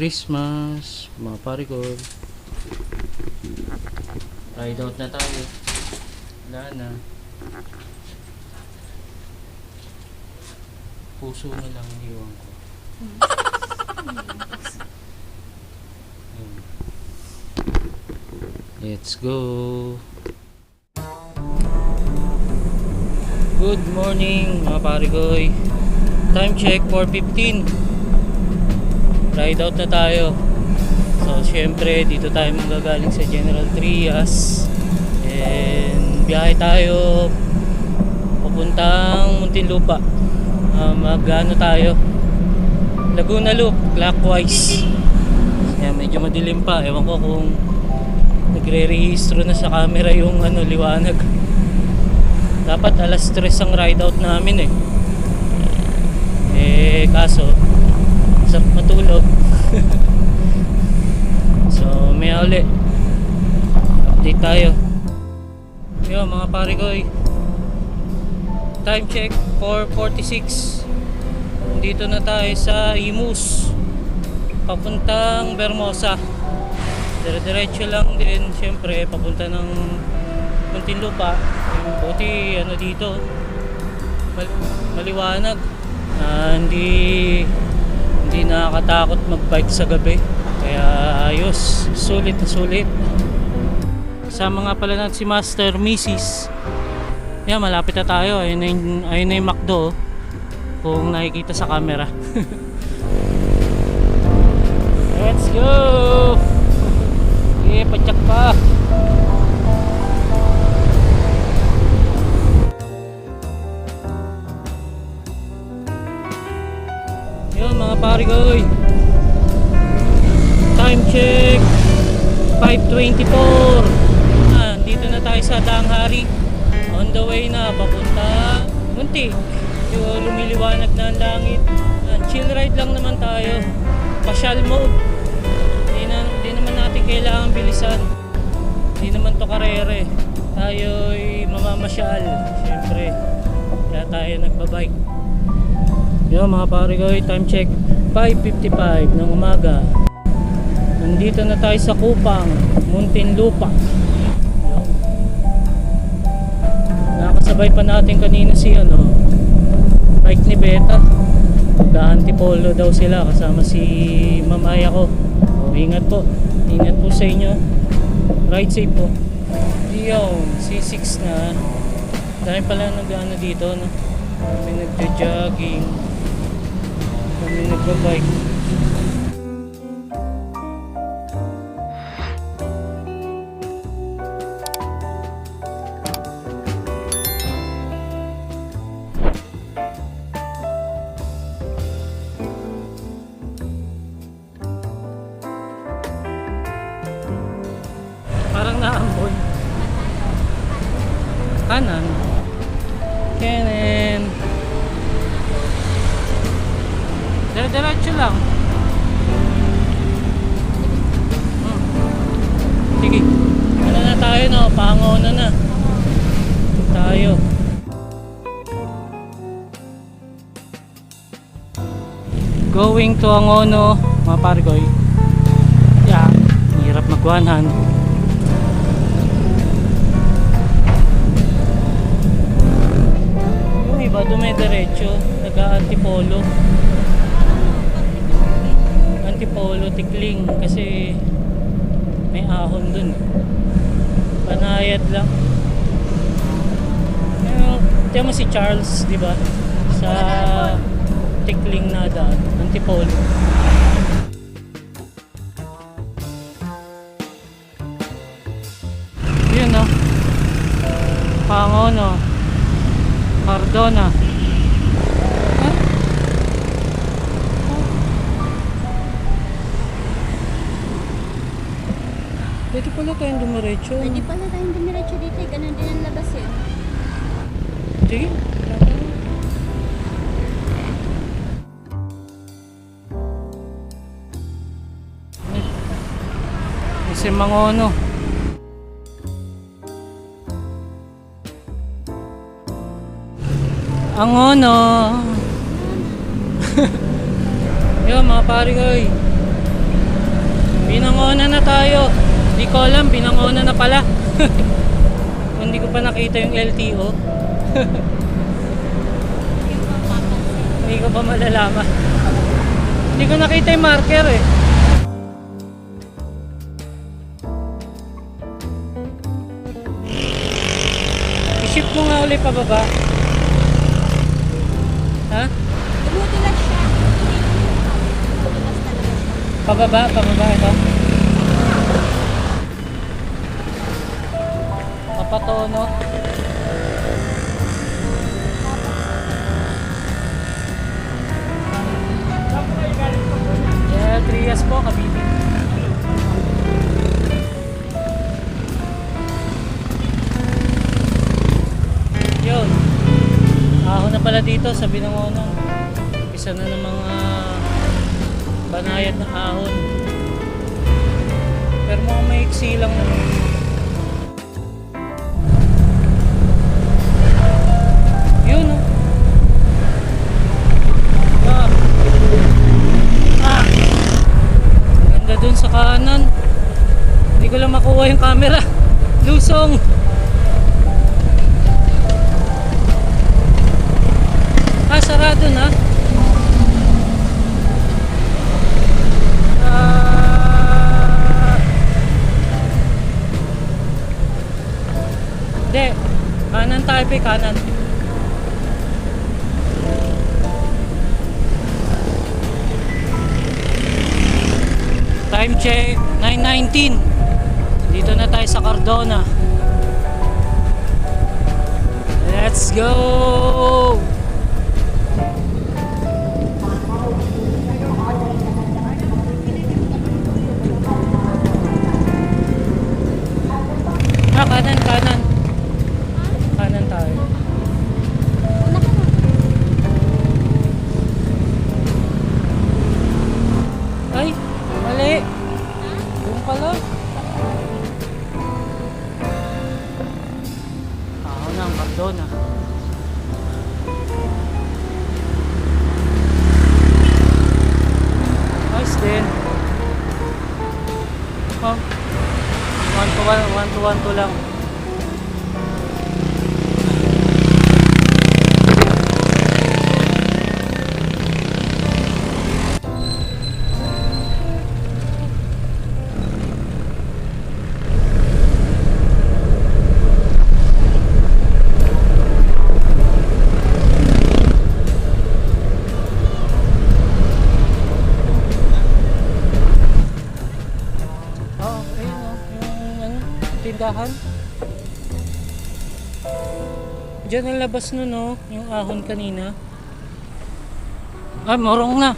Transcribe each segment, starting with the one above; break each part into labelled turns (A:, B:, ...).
A: Christmas, mga pare ko. Ride out na tayo. Wala na. Puso na lang iwan ko. Let's go. Good morning mga pare ko. Time check 4:15. Ride out na tayo. So syempre dito tayo magagaling sa General Trias. And biyahe tayo papuntang Muntinlupa. Mag-ano tayo, Laguna Loop clockwise. Kaya medyo madilim pa. Ewan ko kung nagre-rehistro na sa camera yung liwanag. Dapat alas 3 ang ride out namin kaso sarap matulog. So may uli update tayo. Yo mga pare ko, time check 4:46. Dito na tayo sa Imus papuntang Bermosa. Dire-diretso lang din syempre papunta ng Muntinlupa. Buti dito maliwanag. Hindi nakakatakot magbike sa gabi. Kaya ayos, sulit na sulit. Sama nga pala natin si Master Mrs. Yan, malapit na tayo. Ayun na yung McDo kung nakikita sa camera. Let's go! Padyak pa. Yun mga pare ko, time check 5:24. Dito na tayo sa Danghari. On the way na papunta Munti. Yung lumiliwanag na ang langit. Chill ride lang naman tayo. Pasyal mode. Di naman natin kailangan bilisan. Di naman to karere. Tayo'y mamamasyal. Siyempre. Kaya tayo nagbabike. Yo mga pare ko, time check 5:55 ng umaga. Nandito na tayo sa Kupang, Muntinlupa. Nakasabay pa natin kanina si bike ni Beta. Mag-antipolo daw sila kasama si Mamaya ko. Ingat po sa inyo. Ride safe po. Yo, C6 na. Dahil pala dito kami nagja-jogging, kami nagbabike. Parang naambon. Kanan. Kanan. Diretso lang. Sige. Ano na tayo Pangauna na tayo. Going to Angono, mga pare ko. Yeah, hirap magwanhan. Yung iba dumidiretso, nag-antipolo. Antipolo, tikling kasi may ahon dun. Panayad lang. Tiyan mo si Charles, di ba? Sa tikling na daan, Antipolo. Yun Pangauna, Cardona. Pwede pala tayong dumiretso.
B: Pwede pala tayong dumiretso dito. Ganun din ang labas yun.
A: Sige. Si Mangono. Angono. Yo mga pare ko. Binangona na tayo. Hindi ko alam, binangona na pala. Hindi ko pa nakita yung LTO. Hindi ko pa malalaman. Hindi ko nakita yung marker eh. I-shift mo nga ulit pababa. Ha?
B: Dumudulas siya. Dumudulas talaga siya.
A: Pababa ito. Papatono. Yeah, Trias po, Cavite. Yun. Ahon na pala dito sa Binangonan. Isa na ng mga banayad na ahon. Pero mga maiksi lang naman. Yun oh. Ganda dun sa kanan. Hindi ko lang makuha yung camera. Lusong. Sarado na. Hindi. Kanan tayo, kanan. Time check 9:19. Dito na tayo sa Cardona. Let's go. Kanan. Kanan tayo.
B: Una ka na.
A: Ay, mali. Doon pala. Ako na ang Cardona. Nice din. Oh. 1 to 1 lang. Tindahan. Diyan ang labas nun, no? Yung ahon kanina. Ah, morong na.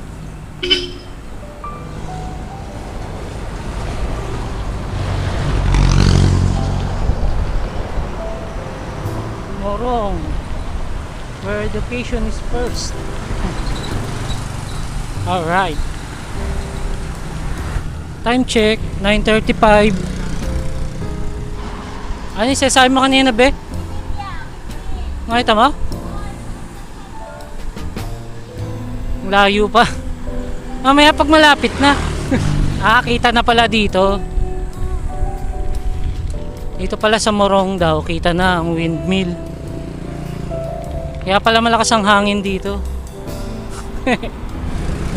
A: Morong. Where education is first. Alright. Time check, 9:35. Ano yung sasabi mo kanina, be? Makita mo? Layo pa. Mamaya pag malapit na. Kita na pala dito. Dito pala sa Morong daw, kita na ang windmill. Kaya pala malakas ang hangin dito.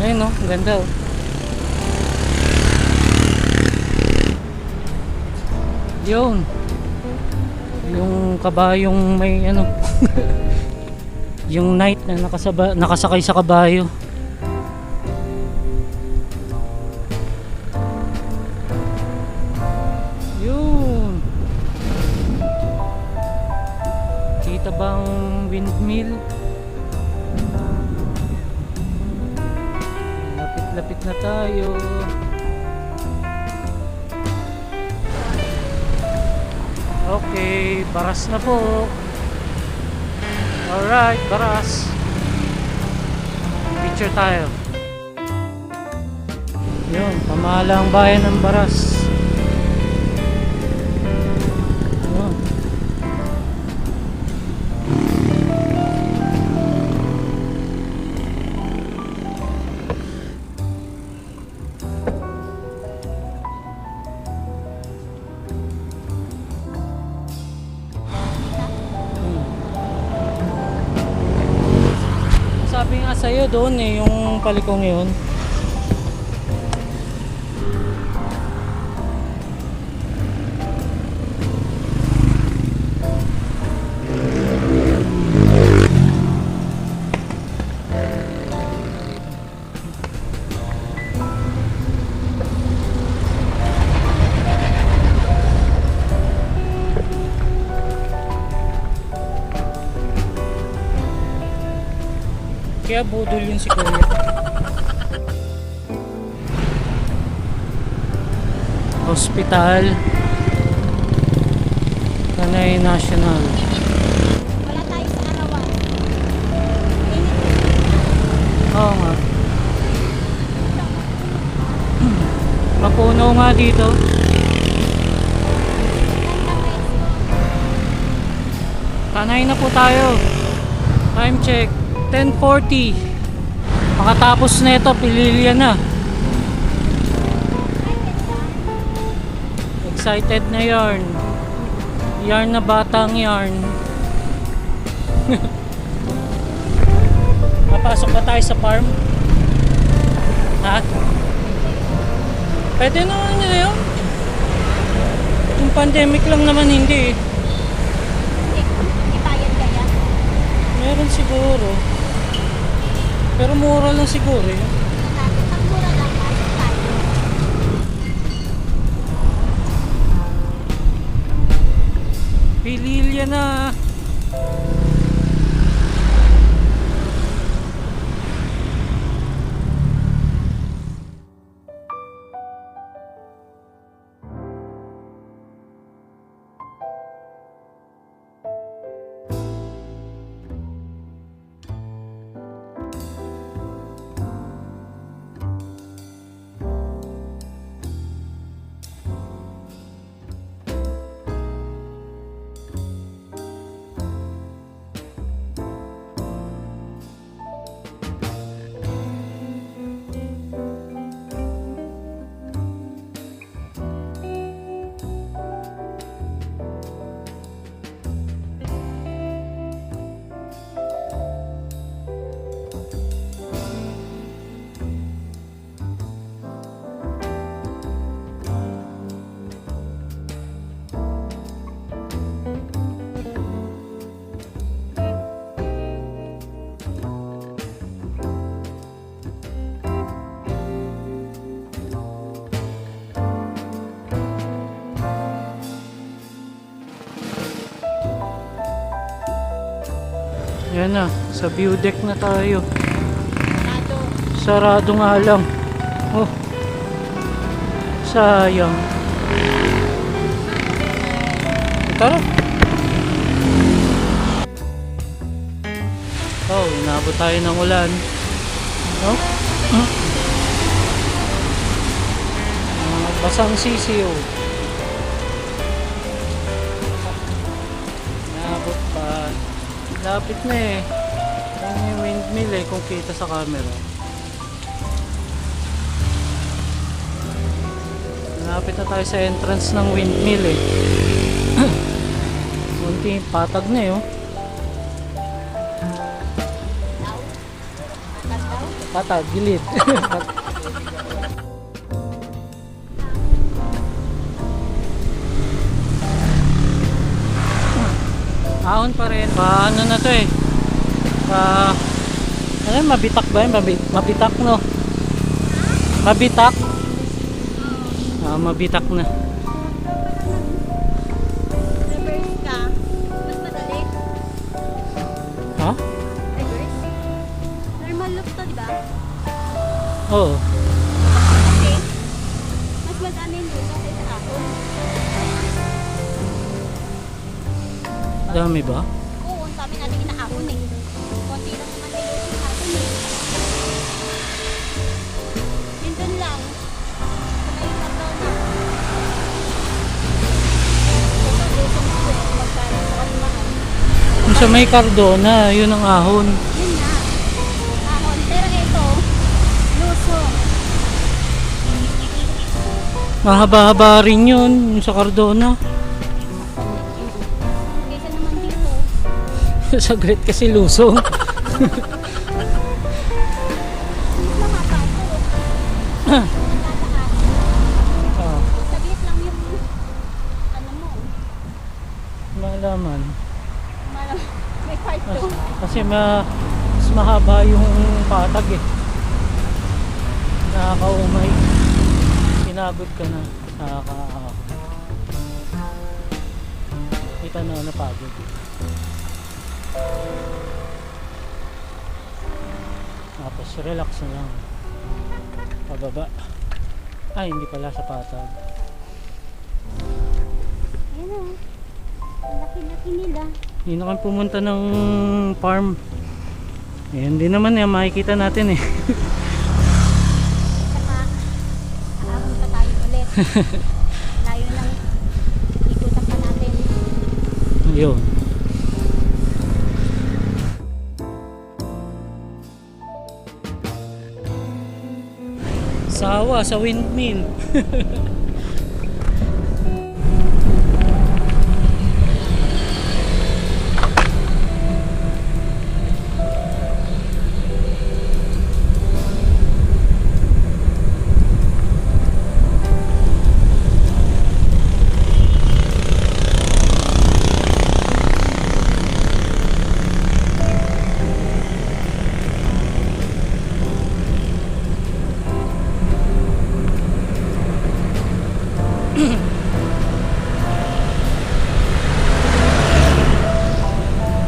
A: Ayun no, ang ganda oh. Yun. Yung kabayong may ano yung knight na nakasakay sa kabayo. Yun. Kita bang windmill? Lapit na tayo. Okay, Baras na po. Alright, Baras. Picture tayo. Yun, pamahalang bayan ng Baras. Yun. sa'yo doon eh, yung palikong yun. Kaya budol yun si Kuya. Hospital Tanay National.
B: Wala tayo sa arawan. Init.
A: Oo nga. Mapuno nga dito.
B: Ganda guys.
A: Tanay na po tayo. Time check 10:40. Makatapos na ito, Pililya na. Excited na yarn. Yarn na batang yarn. Papasok ba tayo sa farm? Ha? Pwede naman nila yun. Yung pandemic lang naman hindi eh.
B: Ibayad kaya?
A: Meron siguro. Pero mura lang siguro eh.
B: Natin, pag mura lang, pasok tayo.
A: Pililya na. Yan na, sa view deck na tayo.
B: Nado.
A: Sarado nga lang. Oh. Sayang. Tara. Oh, inabot tayo ng ulan. Oh. Basang sisiyo. Inabot pa. Lapit na eh. Ang yung windmill eh kung kita sa camera. Lapit na tayo sa entrance ng windmill eh. Kunti patag na eh oh.
B: Daw. Atas daw.
A: Patag, gilid. Ahon pa rin. Ano na to eh. Ano yun, mabitak ba yun? Mabitak no? Mabitak? Mabitak na.
B: Reverse ka. Mas madali.
A: Ha?
B: Reverse. Normal look to, diba?
A: Oo.
B: Kasi, mas madami yung luso kaysa ako.
A: Dami ba?
B: Oo, ang dami natin inaahon eh. Konti lang naman yung luso natin eh. Yun dun lang. Sa may karton na. Ito, luso mo eh. Magkano sa kalimahal.
A: Yung sa may Cardona, yun ang ahon.
B: Yun na. Ahon. Pero ito, luso.
A: Mahaba-haba rin yun, yung sa Cardona.
B: Kaysa naman dito.
A: Saglit kasi lusong. Oh,
B: Saglit lang yung ano mo.
A: malaman.
B: Malam, may part
A: Mas,
B: 2.
A: kasi mas mahaba yung patag eh. Nakakaumay. Pinagod ka na. Kita na napagod. Tapos relax na lang. Pababa. Ay, hindi pala sa patag.
B: Ayan o. Ang laki-laki nila.
A: Hindi na kami pumunta ng farm. Ayan din naman yan, makikita natin eh.
B: Saka, aahon pa tayo ulit. Layo lang. Ikutan pa natin.
A: Yun. Sawa sa windmill.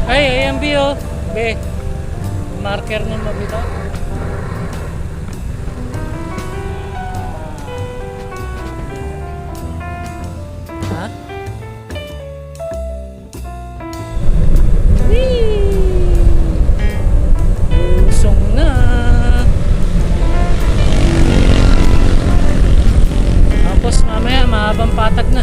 A: Ay, ayan Bi oh. Be. Marker ng mabita. Ha? Whee! Usong na. Tapos mamaya mahabang patag na.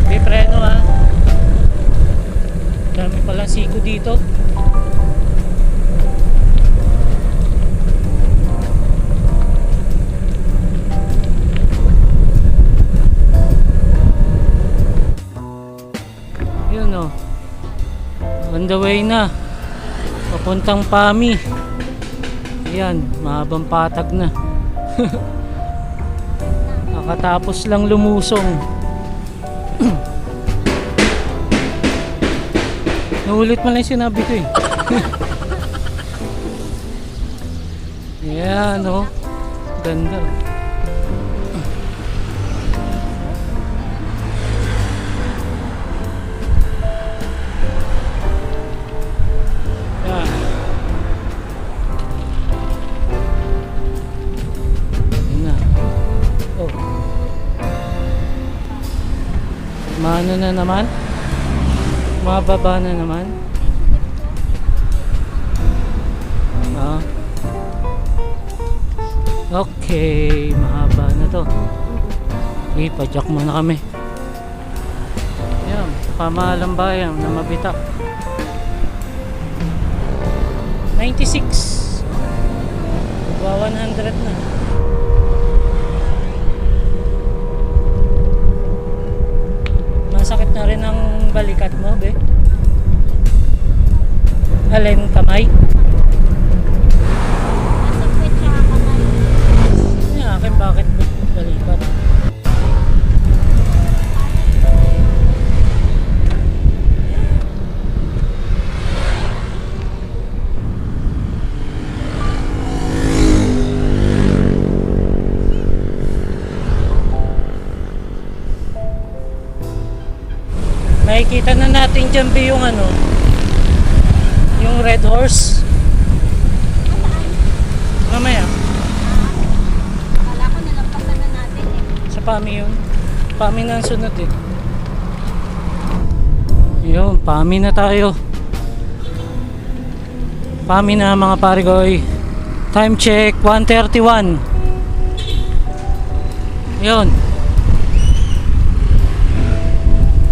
A: May preno ha. Dami palang siko dito. Yun o. On the way na. Papuntang Pami. Ayan, mahabang patag na. Nakatapos lang lumusong. Naulit mo lang yung sinabi ko eh. Ayan o. Ganda. Ayan. Ayan na. Oh. Mano na naman? Mababa na naman. Ah. Okay, mahaba na to. Okay, pa-jack muna kami. Yan, pamahalang bayan na mabita. 96. Magwa 100 na. Masakit na rin ang balikat mo, be. Alin, kamay?
B: Nasa puwet siya kamay.
A: Yung akin, bakit balikat? Makikita na natin dyan ba yung ano, yung red horse. Mamaya,
B: Akala ko nalampasan na natin eh.
A: sa Pami yun. Pami na ang sunod eh. Yun, Pami na tayo. Pami na mga parigoy. Time check, 1:31. Yun.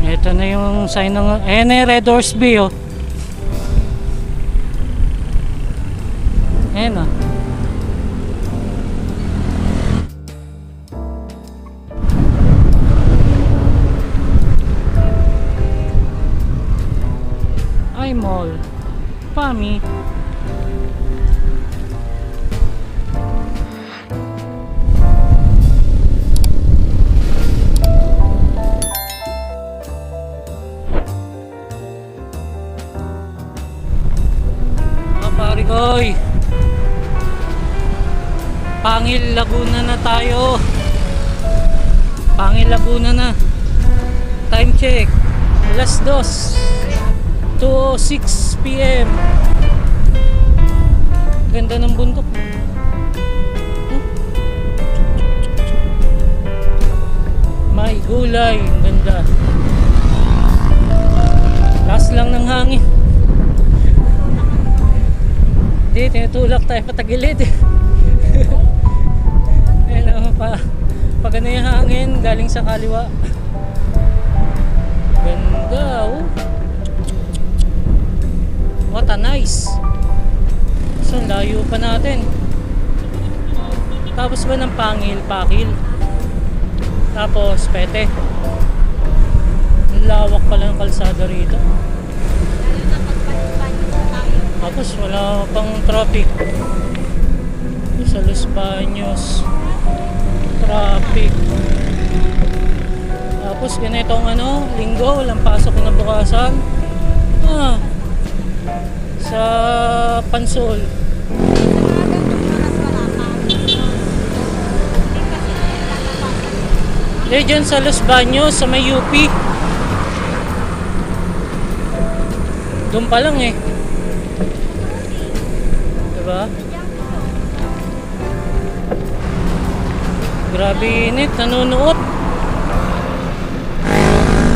A: Ito na yung sign ng... Ayan na yung Red Horse B oh. Ayan ah. Ay, mall. Pami. Pare koy. Pangil Laguna na tayo. Pangil Laguna na. Time check. Alas 2. 2:06 PM. Ganda ng bundok. May gulay. Ang ganda. Lakas lang ng hangin. Hindi, tinutulak tayo patagilid. Ayun, pag ano yung hangin, galing sa kaliwa. Ganda, oh. What a nice. So, layo pa natin. Tapos ba ng Pangil, Pakil. Tapos, Pete. Ang lawak pala ng kalsada rito. Tapos wala pang traffic sa Los Baños. Traffic. Tapos ganitong linggo, walang pasok na bukasan. Sa Pansol. Dyan sa Los Baños, sa may UP. Doon pa lang eh. Diba? Grabe init, nanunuot.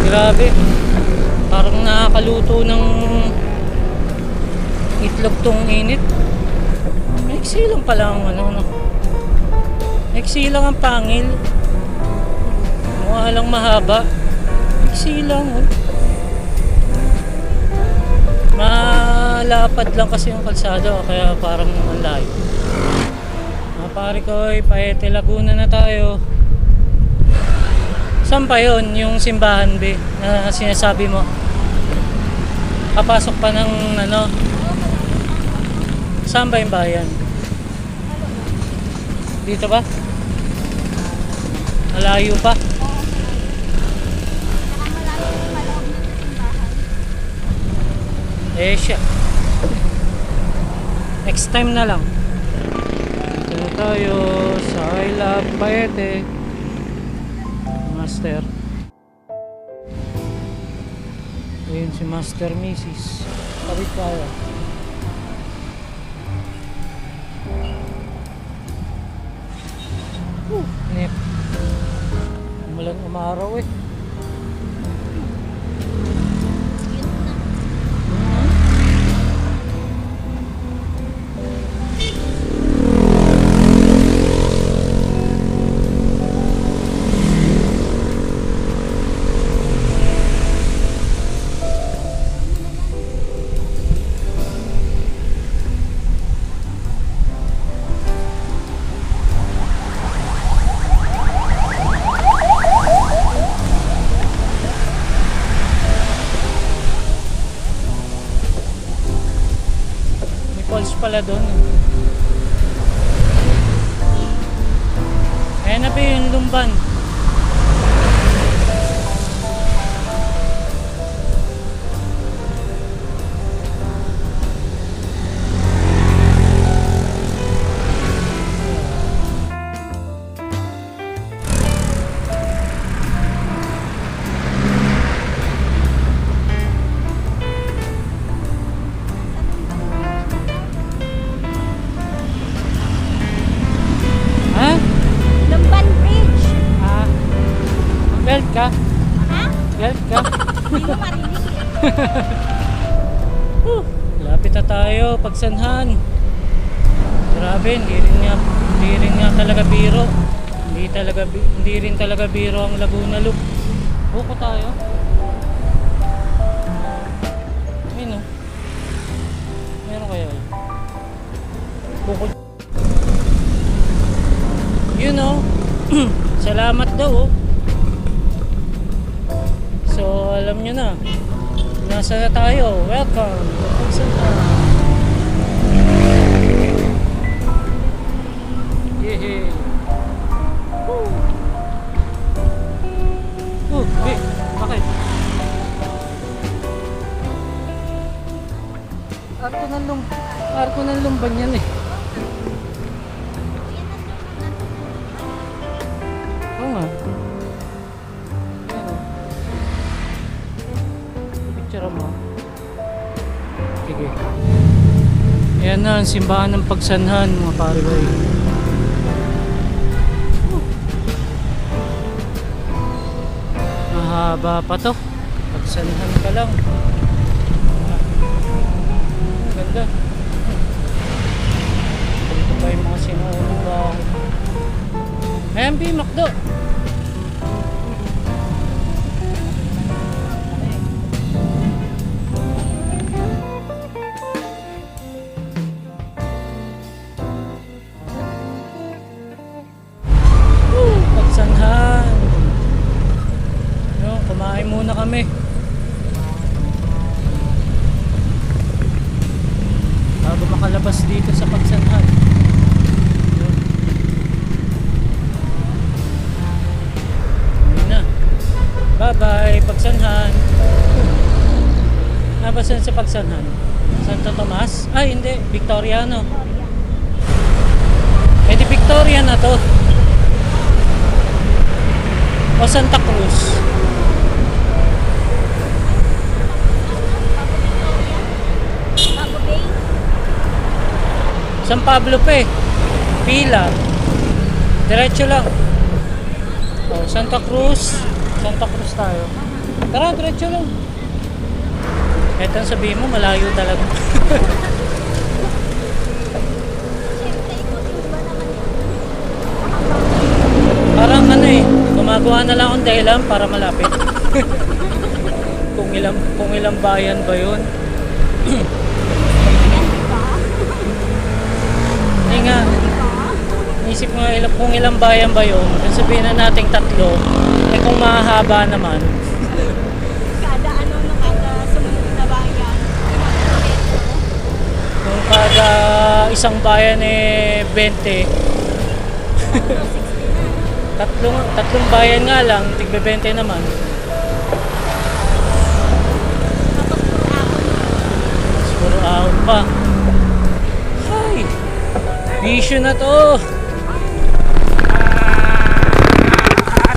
A: Grabe. Parang nakakaluto ng itlog tong init. Maiksi lang pala ang maiksi lang ang Pangil. Mukha lang mahaba. Maiksi lang malapad lang kasi yung kalsada kaya parang ang layo. Pare ko, Paete Laguna na tayo. Saan pa yun yung simbahan be na sinasabi mo? Kapasok pa ng saan ba yung bayan? Dito ba? Malayo pa? Siya. Next time na lang. Dito tayo sa I Love Paete. Master. Ayun si Master Mrs. Kapit tayo. Inip. Umulan umaraw eh. Falls pala doon. Ayan na ba yung Lumban? Belt ka? Ha? Belt ka?
B: Hindi mo marinig.
A: Lapit na tayo, Pagsanhan. Grabe, hindi rin nga talaga biro. Hindi rin talaga biro ang Laguna Loop. Buko tayo. Ayun o. Meron kaya. Bukod. Yun oh. Salamat daw oh. So alam nyo na. Nasa na tayo. Welcome. Yehey. Hey, bakit? Arko ng lumban yan eh. Oo nga. Ayan o. Picture mo. Sige. Ayan na ang simbahan ng Pagsanhan mga pare-bay. Mahaba pa to. Pagsanhan ka lang. Ganda. Dito pa yung mga sinuunong bahay. MB Macdo. Pagsanhan. Yo, kumain muna kami. Bago makalabas dito sa Pagsanhan. Yun. Yun na. Bye bye Pagsanhan. Nabasan sa Pagsanhan? Santo Tomas? Ay hindi, Victoriano. Eh di Victoria na to. O Santa Cruz.
B: Bago Bay.
A: San Pablo pa eh. Pila. Diretso lang. O, Santa Cruz. Santa Cruz tayo. Tara, diretso lang. Kahit ang sabihin mo, malayo talaga.
B: Siyempre, ikutin mo ba naman yan?
A: Parang ano eh, gumagawa na lang akong dahilan para malapit. kung ilang bayan ba yun?
B: Yan, di ba?
A: Hindi nga, isip nga kung ilang bayan ba yun, kung sabihin na nating 3, eh kung mahaba naman,
B: Kada ano, no, kada sumunod na bayan.
A: kung kada isang bayan eh 20,
B: 60 na.
A: tatlong bayan nga lang, tigbe 20 naman.
B: Tapos
A: Puro
B: puro ako.
A: ahon pa. Ay, bisyo na to.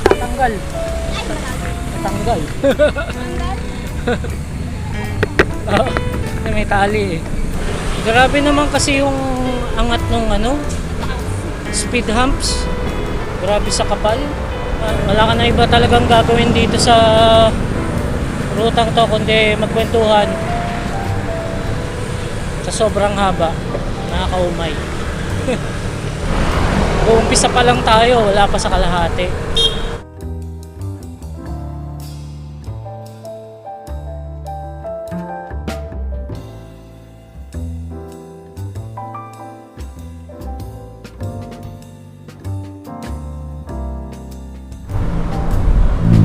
A: Tatanggal.
B: Ay, marami.
A: Tatanggal.
B: Tanggal.
A: Oo, may tali eh. Grabe naman kasi yung angat nung ano, speed humps. Grabe sa kapal. Wala ka na iba talagang gagawin dito sa rutang to kundi magkwentuhan sa sobrang haba. Nakakaumay. Uumpisa pa lang tayo, wala pa sa kalahati.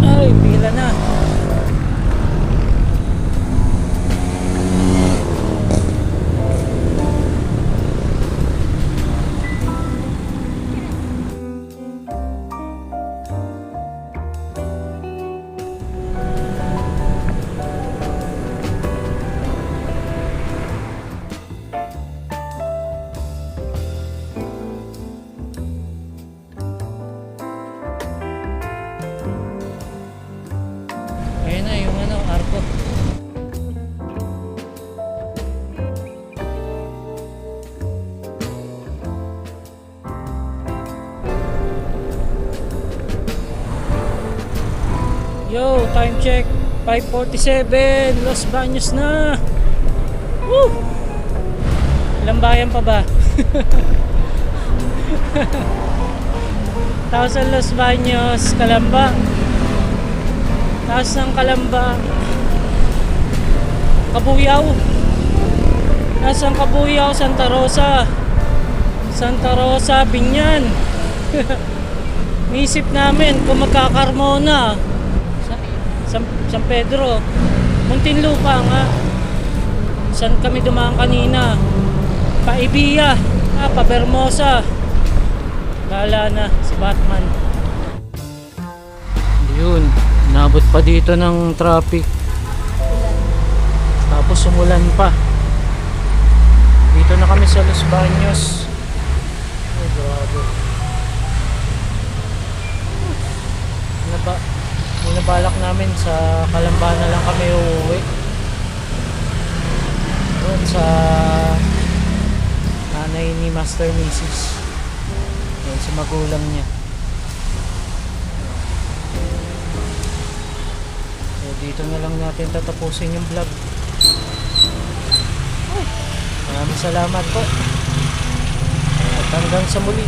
A: Ay, pila na. Ayun na yung ano, arko. Yo, time check 5:47, Los Baños na. Woo! Ilang bayan pa ba? Tapos ang Los Baños, Calamba. Taas ng Calamba, Kabuyaw. Taas ng Kabuyaw, Santa Rosa. Santa Rosa, Binyan. Naisip namin kung magkakarmona. San Pedro. Muntinlupa nga. Saan kami dumaan kanina? Pa-Ibiya. Pa-Bermosa. Lala na si Batman. Yun. Nabot pa dito ng traffic. Tapos umulan pa. Dito na kami sa Los Baños. Oh, grabe. Binabalak namin sa Calamba na lang kami uuwi. Doon sa nanay ni Master Mrs. Doon sa magulang niya. So, dito na lang natin tatapusin yung vlog. Maraming salamat po. At hanggang sa muli.